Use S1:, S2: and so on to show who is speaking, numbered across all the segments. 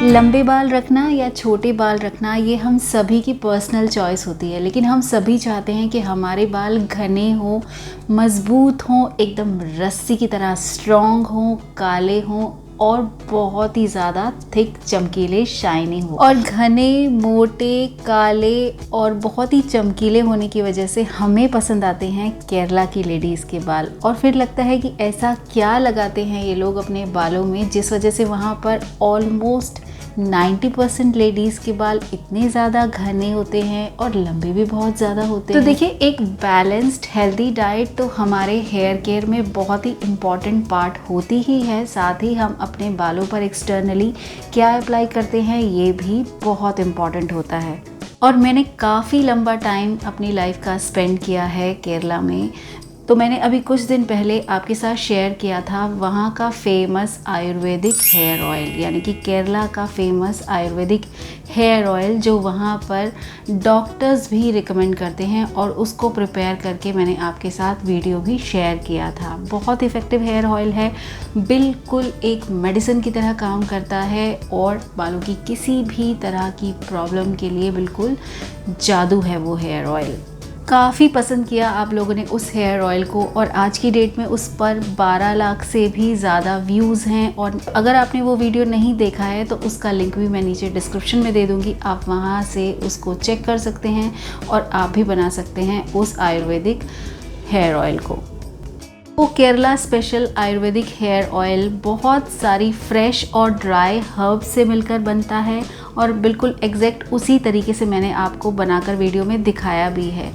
S1: लंबे बाल रखना या छोटे बाल रखना ये हम सभी की पर्सनल चॉइस होती है, लेकिन हम सभी चाहते हैं कि हमारे बाल घने हों, मज़बूत हों, एकदम रस्सी की तरह स्ट्रॉन्ग हों, काले हों और बहुत ही ज़्यादा थिक, चमकीले, शाइनी हो। और घने, मोटे, काले और बहुत ही चमकीले होने की वजह से हमें पसंद आते हैं केरला की लेडीज़ के बाल। और फिर लगता है कि ऐसा क्या लगाते हैं ये लोग अपने बालों में जिस वजह से वहाँ पर ऑलमोस्ट 90% लेडीज़ के बाल इतने ज़्यादा घने होते हैं और लंबे भी बहुत ज़्यादा होते हैं। तो देखिए, एक बैलेंस्ड हेल्दी डाइट तो हमारे हेयर केयर में बहुत ही इम्पॉर्टेंट पार्ट होती ही है। साथ ही हम अपने बालों पर एक्सटर्नली क्या अप्लाई करते हैं ये भी बहुत इम्पॉर्टेंट होता है। और मैंने काफ़ी लंबा टाइम अपनी लाइफ का स्पेंड किया है केरला में। तो मैंने अभी कुछ दिन पहले आपके साथ शेयर किया था वहाँ का फेमस आयुर्वेदिक हेयर ऑयल, यानी कि केरला का फेमस आयुर्वेदिक हेयर ऑयल जो वहाँ पर डॉक्टर्स भी रिकमेंड करते हैं, और उसको प्रिपेयर करके मैंने आपके साथ वीडियो भी शेयर किया था। बहुत इफ़ेक्टिव हेयर ऑयल है, बिल्कुल एक मेडिसिन की तरह काम करता है और बालों की किसी भी तरह की प्रॉब्लम के लिए बिल्कुल जादू है वो हेयर ऑयल। काफ़ी पसंद किया आप लोगों ने उस हेयर ऑयल को, और आज की डेट में उस पर 12 लाख से भी ज़्यादा व्यूज़ हैं। और अगर आपने वो वीडियो नहीं देखा है तो उसका लिंक भी मैं नीचे डिस्क्रिप्शन में दे दूँगी, आप वहाँ से उसको चेक कर सकते हैं और आप भी बना सकते हैं उस आयुर्वेदिक हेयर ऑयल को। वो Kerala special ayurvedic hair oil बहुत सारी फ्रेश और ड्राई हर्ब से मिलकर बनता है, और बिल्कुल एग्जैक्ट उसी तरीके से मैंने आपको बनाकर वीडियो में दिखाया भी है।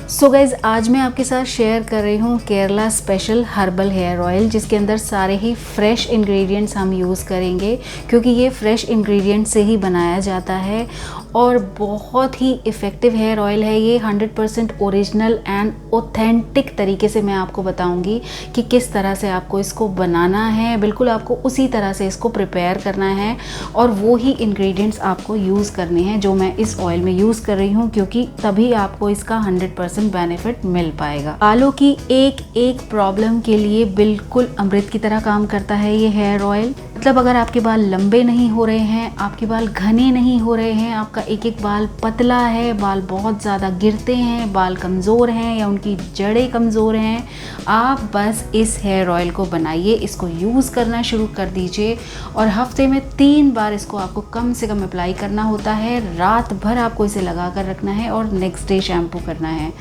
S1: सो गाइज़, आज मैं आपके साथ शेयर कर रही हूँ Kerala special herbal hair oil, जिसके अंदर सारे ही फ्रेश इंग्रेडिएंट्स हम यूज़ करेंगे, क्योंकि ये फ्रेश इंग्रेडिएंट से ही बनाया जाता है। और बहुत ही इफ़ेक्टिव हेयर ऑयल है ये। 100% ओरिजिनल एंड ऑथेंटिक तरीके से मैं आपको बताऊंगी कि किस तरह से आपको इसको बनाना है। बिल्कुल आपको उसी तरह से इसको प्रिपेयर करना है, और वो ही इंग्रेडिएंट्स आपको यूज़ करने हैं जो मैं इस ऑयल में यूज़ कर रही हूँ, क्योंकि तभी आपको इसका 100% बेनिफिट मिल पाएगा। बालों की एक एक प्रॉब्लम के लिए बिल्कुल अमृत की तरह काम करता है ये हेयर ऑयल। मतलब अगर आपके बाल लंबे नहीं हो रहे हैं, आपके बाल घने नहीं हो रहे हैं, आपका एक एक बाल पतला है, बाल बहुत ज़्यादा गिरते हैं, बाल कमज़ोर हैं या उनकी जड़ें कमज़ोर हैं, आप बस इस हेयर ऑयल को बनाइए, इसको यूज़ करना शुरू कर दीजिए। और हफ्ते में 3 बार इसको आपको कम से कम अप्लाई करना होता है। रात भर आपको इसे लगा कर रखना है और नेक्स्ट डे शैम्पू करना है।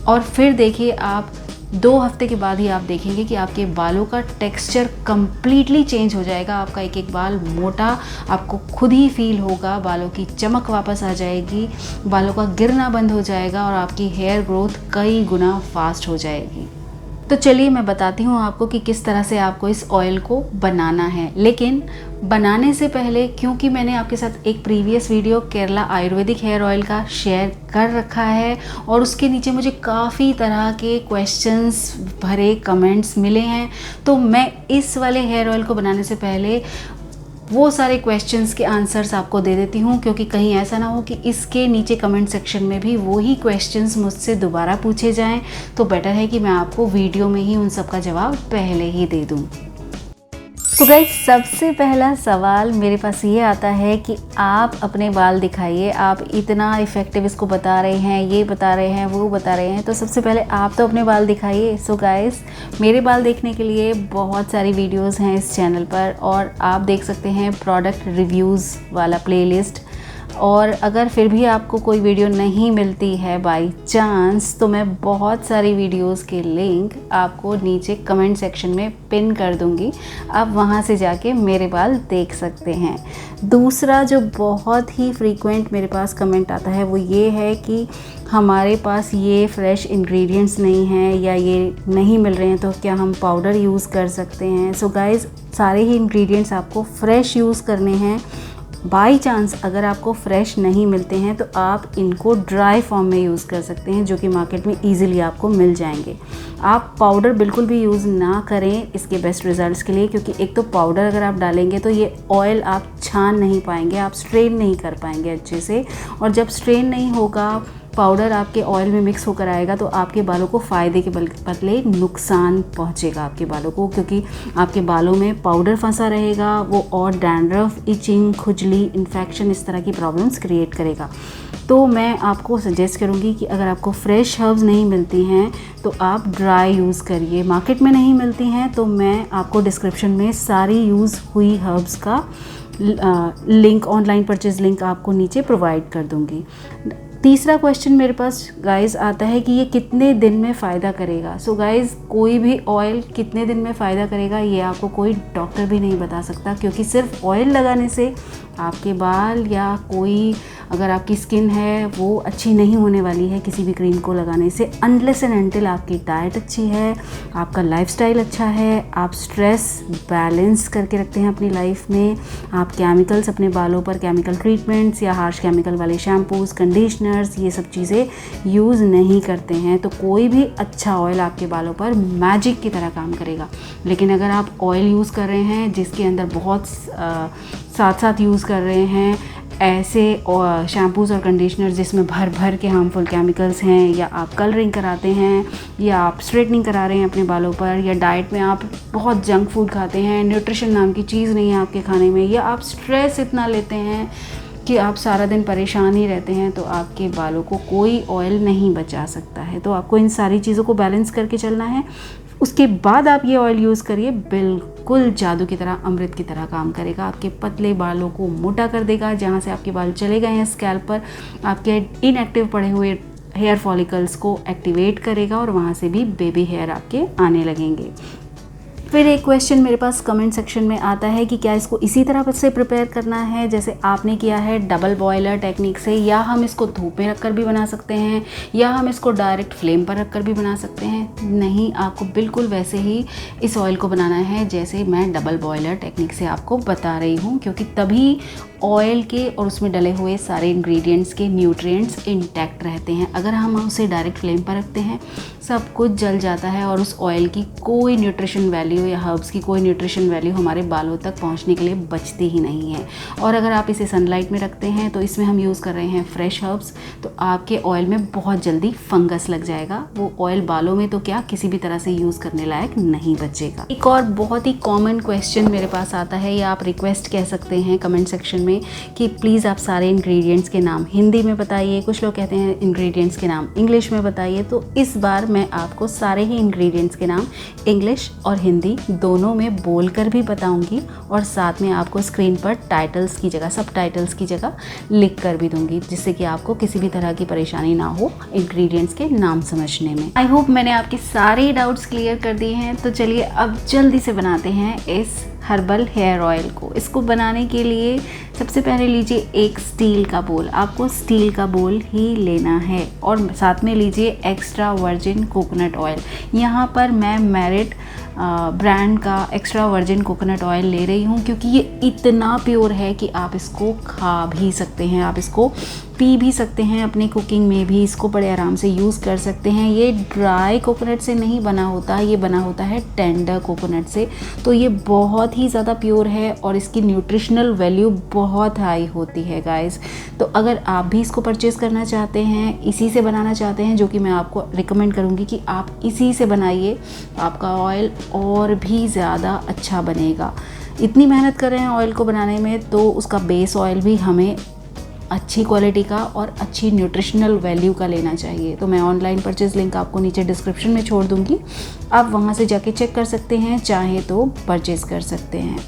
S1: और फिर देखिए, आप 2 हफ्ते के बाद ही आप देखेंगे कि आपके बालों का टेक्सचर कम्प्लीटली चेंज हो जाएगा। आपका एक एक बाल मोटा आपको खुद ही फील होगा, बालों की चमक वापस आ जाएगी, बालों का गिरना बंद हो जाएगा और आपकी हेयर ग्रोथ कई गुना फास्ट हो जाएगी। तो चलिए मैं बताती हूँ आपको कि किस तरह से आपको इस ऑयल को बनाना है। लेकिन बनाने से पहले, क्योंकि मैंने आपके साथ एक previous video Kerala ayurvedic hair oil का शेयर कर रखा है और उसके नीचे मुझे काफ़ी तरह के क्वेश्चंस भरे कमेंट्स मिले हैं, तो मैं इस वाले हेयर ऑयल को बनाने से पहले वो सारे क्वेश्चंस के आंसर्स आपको दे देती हूँ, क्योंकि कहीं ऐसा ना हो कि इसके नीचे कमेंट सेक्शन में भी वही क्वेश्चंस मुझसे दोबारा पूछे जाएं। तो बेटर है कि मैं आपको वीडियो में ही उन सब का जवाब पहले ही दे दूँ। तो गाइस, सबसे पहला सवाल मेरे पास ये आता है कि आप अपने बाल दिखाइए, आप इतना इफ़ेक्टिव इसको बता रहे हैं, ये बता रहे हैं, वो बता रहे हैं, तो सबसे पहले आप तो अपने बाल दिखाइए। सो गाइस, मेरे बाल देखने के लिए बहुत सारी वीडियोस हैं इस चैनल पर, और आप देख सकते हैं प्रोडक्ट रिव्यूज़ वाला प्लेलिस्ट। और अगर फिर भी आपको कोई वीडियो नहीं मिलती है बाय चांस, तो मैं बहुत सारी वीडियोस के लिंक आपको नीचे कमेंट सेक्शन में पिन कर दूंगी, आप वहां से जाके मेरे बाल देख सकते हैं। दूसरा जो बहुत ही फ्रीक्वेंट मेरे पास कमेंट आता है वो ये है कि हमारे पास ये फ्रेश इंग्रेडिएंट्स नहीं हैं या ये नहीं मिल रहे हैं, तो क्या हम पाउडर यूज़ कर सकते हैं। सो गाइज़, सारे ही इंग्रेडिएंट्स आपको फ्रेश यूज़ करने हैं। बाई चांस अगर आपको फ्रेश नहीं मिलते हैं तो आप इनको ड्राई फॉर्म में यूज़ कर सकते हैं, जो कि मार्केट में ईजिली आपको मिल जाएंगे। आप पाउडर बिल्कुल भी यूज़ ना करें इसके बेस्ट रिजल्ट्स के लिए, क्योंकि एक तो पाउडर अगर आप डालेंगे तो ये ऑयल आप छान नहीं पाएंगे, आप स्ट्रेन नहीं कर पाएंगे अच्छे से, और जब स्ट्रेन नहीं होगा पाउडर आपके ऑयल में मिक्स होकर आएगा तो आपके बालों को फ़ायदे के बदले नुकसान पहुंचेगा आपके बालों को, क्योंकि आपके बालों में पाउडर फंसा रहेगा, वो और डैंड्रफ, इचिंग, खुजली, इन्फेक्शन, इस तरह की प्रॉब्लम्स क्रिएट करेगा। तो मैं आपको सजेस्ट करूँगी कि अगर आपको फ्रेश हर्ब्स नहीं मिलती हैं तो आप ड्राई यूज़ करिए। मार्केट में नहीं मिलती हैं तो मैं आपको डिस्क्रिप्शन में सारी यूज़ हुई हर्ब्स का लिंक, ऑनलाइन परचेज़ लिंक आपको नीचे प्रोवाइड कर दूँगी। तीसरा क्वेश्चन मेरे पास गाइस आता है कि ये कितने दिन में फ़ायदा करेगा। सो गाइस, कोई भी ऑयल कितने दिन में फ़ायदा करेगा ये आपको कोई डॉक्टर भी नहीं बता सकता, क्योंकि सिर्फ ऑयल लगाने से आपके बाल या कोई अगर आपकी स्किन है वो अच्छी नहीं होने वाली है किसी भी क्रीम को लगाने से, अनलेस एंड अनटिल आपकी डाइट अच्छी है, आपका लाइफस्टाइल अच्छा है, आप स्ट्रेस बैलेंस करके रखते हैं अपनी लाइफ में, आप केमिकल्स अपने बालों पर, केमिकल ट्रीटमेंट्स या हार्श केमिकल वाले शैम्पूज़, कंडीशनर्स, ये सब चीज़ें यूज़ नहीं करते हैं, तो कोई भी अच्छा ऑयल आपके बालों पर मैजिक की तरह काम करेगा। लेकिन अगर आप ऑयल यूज़ कर रहे हैं जिसके अंदर बहुत साथ साथ यूज़ कर रहे हैं ऐसे शैम्पूज़ और कंडीशनर जिसमें भर भर के हार्मफुल केमिकल्स हैं, या आप कलरिंग कराते हैं, या आप स्ट्रेटनिंग करा रहे हैं अपने बालों पर, या डाइट में आप बहुत जंक फूड खाते हैं, न्यूट्रिशन नाम की चीज़ नहीं है आपके खाने में, या आप स्ट्रेस इतना लेते हैं कि आप सारा दिन परेशान ही रहते हैं, तो आपके बालों को कोई ऑयल नहीं बचा सकता है। तो आपको इन सारी चीज़ों को बैलेंस करके चलना है। उसके बाद आप ये ऑयल यूज़ करिए, बिल्कुल जादू की तरह, अमृत की तरह काम करेगा। आपके पतले बालों को मोटा कर देगा, जहाँ से आपके बाल चले गए हैं स्कैल्प पर, आपके इनएक्टिव पड़े हुए हेयर फॉलिकल्स को एक्टिवेट करेगा और वहाँ से भी बेबी हेयर आपके आने लगेंगे। फिर एक क्वेश्चन मेरे पास कमेंट सेक्शन में आता है कि क्या इसको इसी तरह से प्रिपेयर करना है जैसे आपने किया है डबल बॉयलर टेक्निक से, या हम इसको धूप में रखकर भी बना सकते हैं, या हम इसको डायरेक्ट फ्लेम पर रखकर भी बना सकते हैं। नहीं, आपको बिल्कुल वैसे ही इस ऑयल को बनाना है जैसे मैं डबल बॉयलर टेक्निक से आपको बता रही हूँ, क्योंकि तभी ऑयल के और उसमें डले हुए सारे इंग्रेडिएंट्स के न्यूट्रिएंट्स इंटैक्ट रहते हैं। अगर हम उसे डायरेक्ट फ्लेम पर रखते हैं सब कुछ जल जाता है और उस ऑयल की कोई न्यूट्रिशन वैल्यू या हर्ब्स की कोई न्यूट्रिशन वैल्यू हमारे बालों तक पहुंचने के लिए बचती ही नहीं है। और अगर आप इसे सनलाइट में रखते हैं तो इसमें हम यूज़ कर रहे हैं फ्रेश हर्ब्स, तो आपके ऑयल में बहुत जल्दी फंगस लग जाएगा। वो ऑयल बालों में तो क्या किसी भी तरह से यूज़ करने लायक नहीं बचेगा। एक और बहुत ही कॉमन क्वेश्चन मेरे पास आता है, या आप रिक्वेस्ट कह सकते हैं कमेंट सेक्शन में कि प्लीज़ आप सारे इंग्रेडिएंट्स के नाम हिंदी में बताइए। कुछ लोग कहते हैं इंग्रेडिएंट्स के नाम इंग्लिश में बताइए। तो इस बार मैं आपको सारे ही इंग्रेडिएंट्स के नाम इंग्लिश और हिंदी दोनों में बोलकर भी बताऊंगी, और साथ में आपको स्क्रीन पर टाइटल्स की जगह, सब टाइटल्स की जगह लिख कर भी दूंगी, जिससे कि आपको किसी भी तरह की परेशानी ना हो इंग्रेडिएंट्स के नाम समझने में। आई होप मैंने आपके सारे डाउट्स क्लियर कर दिए हैं। तो चलिए अब जल्दी से बनाते हैं इस हर्बल हेयर ऑयल को। इसको बनाने के लिए सबसे पहले लीजिए एक स्टील का बोल, आपको स्टील का बोल ही लेना है, और साथ में लीजिए एक्स्ट्रा वर्जिन कोकोनट ऑयल। यहाँ पर मैं मेरिट ब्रांड का एक्स्ट्रा वर्जिन कोकोनट ऑयल ले रही हूँ, क्योंकि ये इतना प्योर है कि आप इसको खा भी सकते हैं, आप इसको पी भी सकते हैं, अपनी कुकिंग में भी इसको बड़े आराम से यूज़ कर सकते हैं। ये ड्राई कोकोनट से नहीं बना होता, ये बना होता है टेंडर कोकोनट से, तो ये बहुत ही ज़्यादा प्योर है और इसकी न्यूट्रिशनल वैल्यू बहुत हाई होती है गाइस। तो अगर आप भी इसको परचेज़ करना चाहते हैं, इसी से बनाना चाहते हैं, जो कि मैं आपको रिकमेंड करूँगी कि आप इसी से बनाइए, आपका ऑयल और भी ज़्यादा अच्छा बनेगा। इतनी मेहनत कर रहे हैं ऑयल को बनाने में, तो उसका बेस ऑयल भी हमें अच्छी क्वालिटी का और अच्छी न्यूट्रिशनल वैल्यू का लेना चाहिए। तो मैं ऑनलाइन परचेज़ लिंक आपको नीचे डिस्क्रिप्शन में छोड़ दूँगी, आप वहाँ से जाके चेक कर सकते हैं, चाहे तो परचेज़ कर सकते हैं।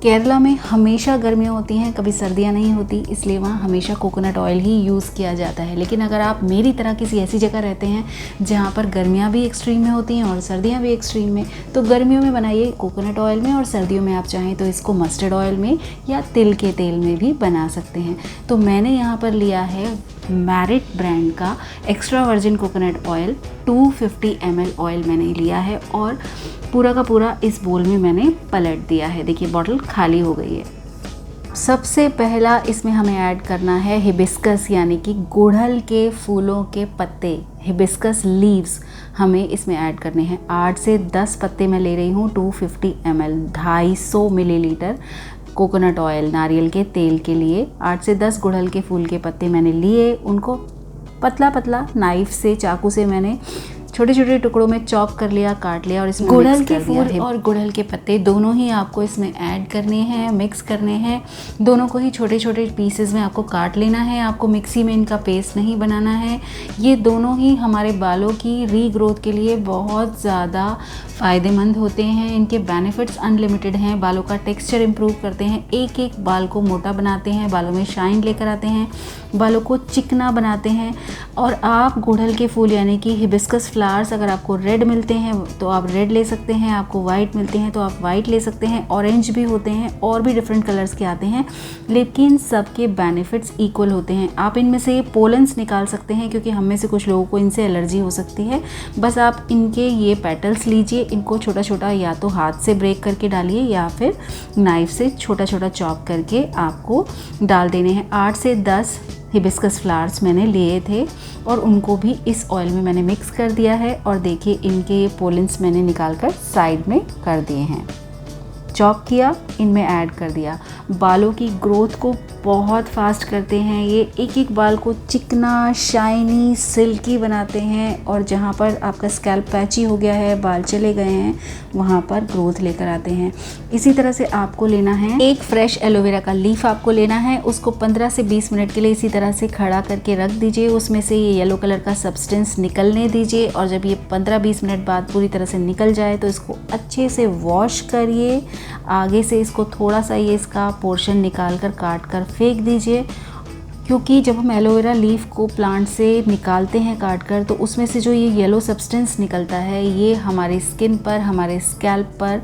S1: केरला में हमेशा गर्मियाँ होती हैं, कभी सर्दियाँ नहीं होती, इसलिए वहाँ हमेशा कोकोनट ऑयल ही यूज़ किया जाता है। लेकिन अगर आप मेरी तरह किसी ऐसी जगह रहते हैं जहाँ पर गर्मियाँ भी एक्सट्रीम में होती हैं और सर्दियाँ भी एक्सट्रीम में, तो गर्मियों में बनाइए कोकोनट ऑयल में, और सर्दियों में आप चाहें तो इसको मस्टर्ड ऑयल में या तिल के तेल में भी बना सकते हैं। तो मैंने यहाँ पर लिया है मेरिट ब्रांड का extra virgin coconut oil, 250 ml oil मैंने लिया है, और पूरा का पूरा इस बोल में मैंने पलट दिया है। देखिए बॉटल खाली हो गई है। सबसे पहला इसमें हमें ऐड करना है हिबिस्कस, यानी कि गुड़हल के फूलों के पत्ते, हिबिस्कस लीव्स हमें इसमें ऐड करने हैं। 8 से 10 पत्ते मैं ले रही हूँ 250 ml, 250 मिलीलीटर कोकोनट ऑयल नारियल के तेल के लिए 8 से 10 गुड़हल के फूल के पत्ते मैंने लिए, उनको पतला पतला नाइफ से, चाकू से मैंने छोटे छोटे टुकड़ों में चॉप कर लिया, काट लिया और इसमें गुड़हल के फूल और गुड़हल के पत्ते दोनों ही आपको इसमें ऐड करने हैं, मिक्स करने हैं। दोनों को ही छोटे छोटे पीसेस में आपको काट लेना है, आपको मिक्सी में इनका पेस्ट नहीं बनाना है। ये दोनों ही हमारे बालों की रीग्रोथ के लिए बहुत ज़्यादा फ़ायदेमंद होते हैं। इनके बेनिफिट्स अनलिमिटेड हैं। बालों का टेक्सचर इम्प्रूव करते हैं, एक एक बाल को मोटा बनाते हैं, बालों में शाइन लेकर आते हैं, बालों को चिकना बनाते हैं। और आप गुड़हल के फूल यानी कि हिबिस्कस फ्लावर्स अगर आपको रेड मिलते हैं तो आप रेड ले सकते हैं, आपको वाइट मिलते हैं तो आप वाइट ले सकते हैं, ऑरेंज भी होते हैं और भी डिफरेंट कलर्स के आते हैं, लेकिन सबके बेनिफिट्स इक्वल होते हैं। आप इनमें से पोलन्स निकाल सकते हैं क्योंकि हम में से कुछ लोगों को इनसे एलर्जी हो सकती है। बस आप इनके ये पेटल्स लीजिए, इनको छोटा छोटा या तो हाथ से ब्रेक करके डालिए या फिर नाइफ से छोटा छोटा चॉप करके आपको डाल देने हैं। 8 से 10 हिबिस्कस फ्लावर्स मैंने लिए थे और उनको भी इस ऑयल में मैंने मिक्स कर दिया है। और देखिए इनके ये पोलन्स मैंने निकाल कर साइड में कर दिए हैं, चॉप किया, इनमें ऐड कर दिया। बालों की ग्रोथ को बहुत फास्ट करते हैं ये, एक एक बाल को चिकना, शाइनी, सिल्की बनाते हैं और जहाँ पर आपका स्कैल्प पैची हो गया है, बाल चले गए हैं, वहाँ पर ग्रोथ लेकर आते हैं। इसी तरह से आपको लेना है एक फ्रेश एलोवेरा का लीफ आपको लेना है, उसको 15 से 20 मिनट के लिए इसी तरह से खड़ा करके रख दीजिए, उसमें से ये येलो कलर का सब्सटेंस निकलने दीजिए। और जब ये 15-20 मिनट बाद पूरी तरह से निकल जाए तो इसको अच्छे से वॉश करिए। आगे से इसको थोड़ा सा ये इसका पोर्शन निकाल कर काट कर फेंक दीजिए, क्योंकि जब हम एलोवेरा लीफ को प्लांट से निकालते हैं काट कर तो उसमें से जो ये येलो सब्सटेंस निकलता है ये हमारी स्किन पर, हमारे स्कैल्प पर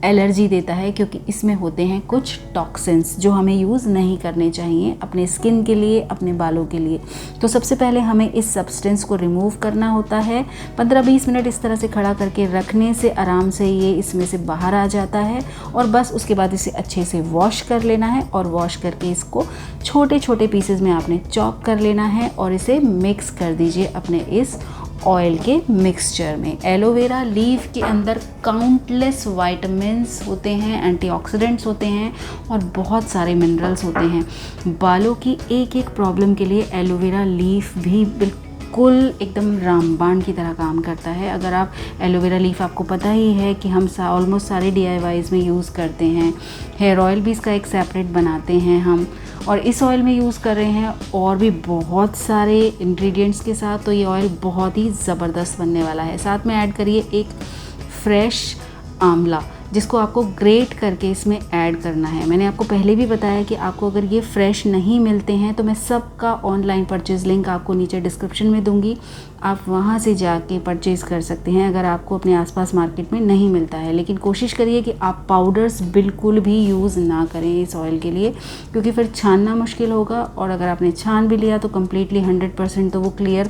S1: एलर्जी देता है, क्योंकि इसमें होते हैं कुछ टॉक्सिन्स जो हमें यूज़ नहीं करने चाहिए अपने स्किन के लिए, अपने बालों के लिए। तो सबसे पहले हमें इस सब्सटेंस को रिमूव करना होता है। 15-20 मिनट इस तरह से खड़ा करके रखने से आराम से ये इसमें से बाहर आ जाता है और बस उसके बाद इसे अच्छे से वॉश कर लेना है और वॉश करके इसको छोटे छोटे पीसेज में आपने चॉप कर लेना है और इसे मिक्स कर दीजिए अपने इस ऑयल के मिक्सचर में। एलोवेरा लीफ के अंदर काउंटलेस विटामिन्स होते हैं, एंटीऑक्सीडेंट्स होते हैं और बहुत सारे मिनरल्स होते हैं। बालों की एक एक प्रॉब्लम के लिए एलोवेरा लीफ भी बिल्कुल एकदम रामबाण की तरह काम करता है। अगर आप एलोवेरा लीफ, आपको पता ही है कि हम ऑलमोस्ट सारे DIYs में यूज़ करते हैं। हेयर ऑयल भी इसका एक सेपरेट बनाते हैं हम, और इस ऑयल में यूज़ कर रहे हैं और भी बहुत सारे इंग्रेडिएंट्स के साथ। तो ये ऑयल बहुत ही ज़बरदस्त बनने वाला है। साथ में ऐड करिए एक फ्रेश आंवला, जिसको आपको ग्रेट करके इसमें ऐड करना है। मैंने आपको पहले भी बताया कि आपको अगर ये फ्रेश नहीं मिलते हैं तो मैं सबका ऑनलाइन परचेज़ लिंक आपको नीचे डिस्क्रिप्शन में दूंगी, आप वहाँ से जाके परचेज़ कर सकते हैं अगर आपको अपने आसपास मार्केट में नहीं मिलता है। लेकिन कोशिश करिए कि आप पाउडर्स बिल्कुल भी यूज़ ना करें इस ऑयल के लिए, क्योंकि फिर छानना मुश्किल होगा और अगर आपने छान भी लिया तो कम्प्लीटली 100% तो वो क्लियर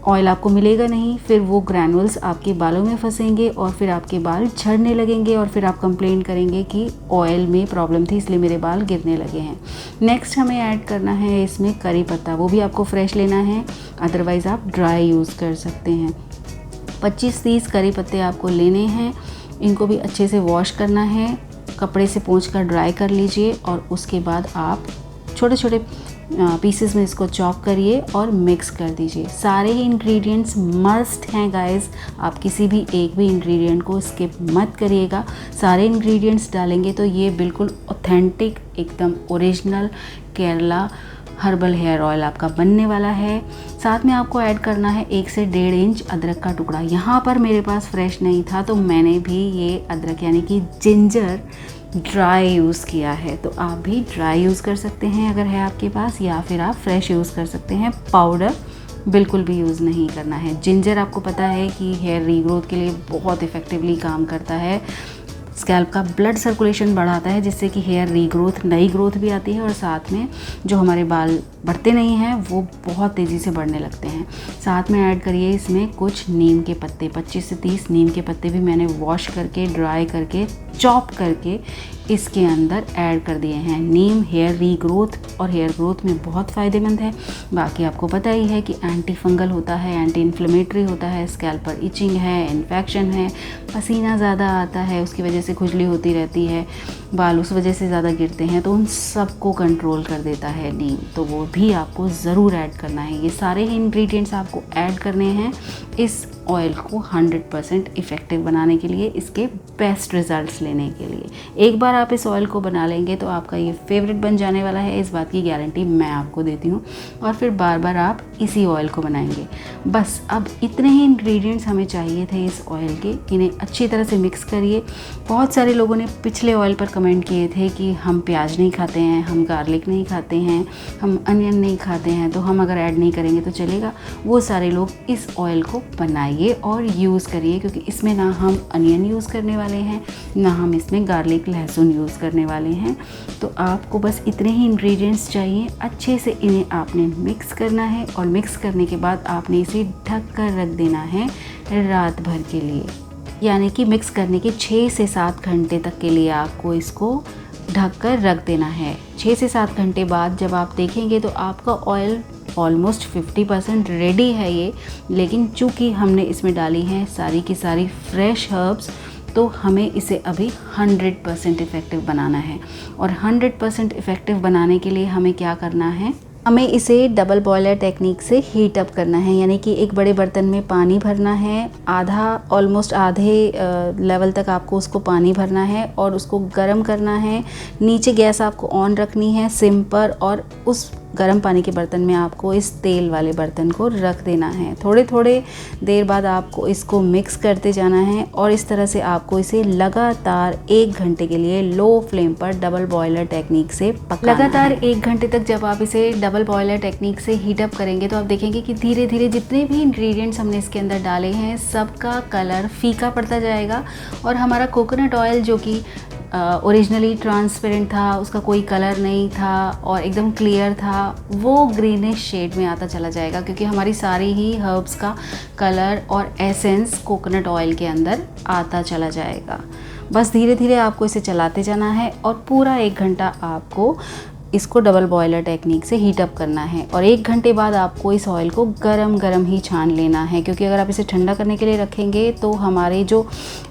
S1: ऑयल आपको मिलेगा नहीं। फिर वो ग्रैनुल्स आपके बालों में फंसेंगे और फिर आपके बाल झड़ने लगेंगे और फिर आप कंप्लेंट करेंगे कि ऑयल में प्रॉब्लम थी इसलिए मेरे बाल गिरने लगे हैं। नेक्स्ट हमें ऐड करना है इसमें करी पत्ता, वो भी आपको फ्रेश लेना है, अदरवाइज़ आप ड्राई यूज़ कर सकते हैं। 25-30 करी पत्ते आपको लेने हैं, इनको भी अच्छे से वॉश करना है, कपड़े से पोंछ कर ड्राई कर लीजिए और उसके बाद आप छोटे छोटे पीसेस में इसको चॉप करिए और मिक्स कर दीजिए। सारे ही इंग्रेडिएंट्स मस्ट हैं गाइस, आप किसी भी एक भी इंग्रेडिएंट को स्किप मत करिएगा। सारे इंग्रेडिएंट्स डालेंगे तो ये बिल्कुल ऑथेंटिक, एकदम original Kerala herbal hair oil आपका बनने वाला है। साथ में आपको ऐड करना है 1 से 1.5 इंच अदरक का टुकड़ा। यहाँ पर मेरे पास फ्रेश नहीं था तो मैंने भी ये अदरक यानी कि जिंजर ड्राई यूज़ किया है, तो आप भी ड्राई यूज़ कर सकते हैं अगर है आपके पास, या फिर आप फ्रेश यूज़ कर सकते हैं। पाउडर बिल्कुल भी यूज़ नहीं करना है। जिंजर आपको पता है कि हेयर रीग्रोथ के लिए बहुत इफ़ेक्टिवली काम करता है, स्कैल्प का ब्लड सर्कुलेशन बढ़ाता है जिससे कि हेयर रीग्रोथ, नई ग्रोथ भी आती है और साथ में जो हमारे बाल बढ़ते नहीं हैं वो बहुत तेज़ी से बढ़ने लगते हैं। साथ में ऐड करिए इसमें कुछ नीम के पत्ते, 25 से 30 नीम के पत्ते भी मैंने वॉश करके, ड्राई करके, चॉप करके इसके अंदर ऐड कर दिए हैं। नीम हेयर रीग्रोथ और हेयर ग्रोथ में बहुत फ़ायदेमंद है। बाकी आपको पता ही है कि एंटी फंगल होता है, एंटी इन्फ्लेमेटरी होता है, स्कैल्प पर इचिंग है, इन्फेक्शन है, पसीना ज़्यादा आता है, उसकी वजह से खुजली होती रहती है, बाल उस वजह से ज़्यादा गिरते हैं, तो उन सबको कंट्रोल कर देता है नीम। तो वो भी आपको ज़रूर ऐड करना है। ये सारे ही इंग्रेडिएंट्स आपको ऐड करने हैं इस ऑयल को 100% इफ़ेक्टिव बनाने के लिए, इसके बेस्ट रिजल्ट्स लेने के लिए। एक बार आप इस ऑयल को बना लेंगे तो आपका ये फेवरेट बन जाने वाला है, इस बात की गारंटी मैं आपको देती हूँ। और फिर बार बार आप इसी ऑयल को बनाएंगे। बस अब इतने ही इंग्रेडिएंट्स हमें चाहिए थे इस ऑयल के। इन्हें अच्छी तरह से मिक्स करिए। बहुत सारे लोगों ने पिछले ऑयल पर कमेंट किए थे कि हम प्याज नहीं खाते हैं, हम गार्लिक नहीं खाते हैं, हम अनियन नहीं खाते हैं, तो हम अगर ऐड नहीं करेंगे तो चलेगा। वो सारे लोग इस ऑयल को बनाइए और यूज़ करिए, क्योंकि इसमें ना हम अनियन यूज़ करने वाले हैं, ना हम इसमें गार्लिक लहसुन यूज़ करने वाले हैं। तो आपको बस इतने ही इंग्रेडिएंट्स चाहिए। अच्छे से इन्हें आपने मिक्स करना है और मिक्स करने के बाद आपने इसे ढक कर रख देना है रात भर के लिए। यानी कि मिक्स करने के 6 से 7 घंटे तक के लिए आपको इसको ढक कर रख देना है। 6 से 7 घंटे बाद जब आप देखेंगे तो आपका ऑयल ऑलमोस्ट 50% रेडी है ये। लेकिन चूँकि हमने इसमें डाली हैं सारी की सारी फ्रेश हर्ब्स, तो हमें इसे अभी 100% इफ़ेक्टिव बनाना है। और 100% इफ़ेक्टिव बनाने के लिए हमें क्या करना है, हमें इसे डबल बॉयलर टेक्निक से हीट अप करना है। यानी कि एक बड़े बर्तन में पानी भरना है, ऑलमोस्ट आधे लेवल तक आपको उसको पानी भरना है और उसको गर्म करना है। नीचे गैस आपको ऑन रखनी है सिम पर, और उस गर्म पानी के बर्तन में आपको इस तेल वाले बर्तन को रख देना है। थोड़े थोड़े देर बाद आपको इसको मिक्स करते जाना है और इस तरह से आपको इसे लगातार 1 घंटे के लिए लो फ्लेम पर डबल बॉयलर टेक्निक से पकाना लगातार है। 1 घंटे तक जब आप इसे डबल बॉयलर टेक्निक से हीट अप करेंगे तो आप देखेंगे कि धीरे धीरे जितने भी इंग्रेडिएंट्स हमने इसके अंदर डाले हैं सबका कलर फीका पड़ता जाएगा और हमारा कोकोनट ऑयल जो कि ओरिजिनली ट्रांसपेरेंट था, उसका कोई कलर नहीं था और एकदम क्लियर था, वो ग्रीनिश शेड में आता चला जाएगा, क्योंकि हमारी सारी ही हर्ब्स का कलर और एसेंस कोकोनट ऑयल के अंदर आता चला जाएगा। बस धीरे धीरे आपको इसे चलाते जाना है और पूरा 1 घंटा आपको इसको डबल बॉयलर टेक्निक से हीट अप करना है। और 1 घंटे बाद आपको इस ऑयल को गरम गरम ही छान लेना है, क्योंकि अगर आप इसे ठंडा करने के लिए रखेंगे तो हमारे जो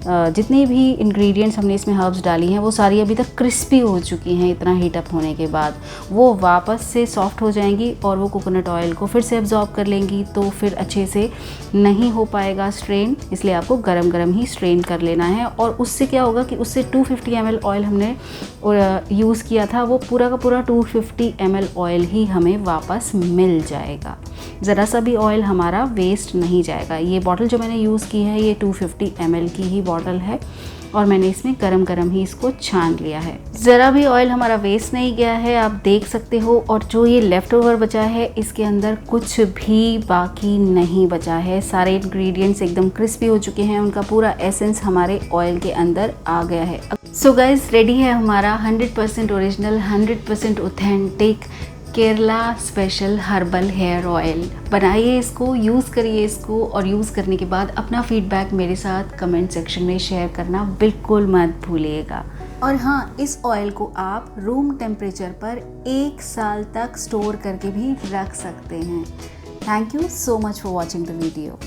S1: जितने भी इंग्रेडिएंट्स हमने इसमें हर्ब्स डाली हैं वो सारी अभी तक क्रिस्पी हो चुकी हैं। इतना हीट अप होने के बाद वो वापस से सॉफ्ट हो जाएंगी और वो कोकोनट ऑयल को फिर से एब्जॉर्ब कर लेंगी, तो फिर अच्छे से नहीं हो पाएगा स्ट्रेन। इसलिए आपको गरम गरम ही स्ट्रेन कर लेना है। और उससे क्या होगा कि उससे 250 ml ऑयल हमने यूज़ किया था, वो पूरा का पूरा 250 ml ऑयल ही हमें वापस मिल जाएगा। ज़रा सा भी ऑयल हमारा वेस्ट नहीं जाएगा। ये बॉटल जो मैंने यूज़ की है ये 250 ml की ही बॉटल है और मैंने इसमें गरम गरम ही इसको छान लिया है। ज़रा भी ऑयल हमारा वेस्ट नहीं गया है, आप देख सकते हो। और जो ये लेफ़्ट ओवर बचा है इसके अंदर कुछ भी बाकी नहीं बचा है। सारे इंग्रेडिएंट्स एकदम क्रिस्पी हो चुके हैं, उनका पूरा एसेंस हमारे ऑयल के अंदर आ गया है। सो गाइस, रेडी है हमारा 100% original 100% authentic Kerala special herbal hair oil. बनाइए इसको, यूज़ करिए इसको और यूज़ करने के बाद अपना फीडबैक मेरे साथ कमेंट सेक्शन में शेयर करना बिल्कुल मत भूलिएगा। और हाँ, इस ऑयल को आप रूम टेम्परेचर पर 1 साल तक स्टोर करके भी रख सकते हैं। Thank you so much for watching the video.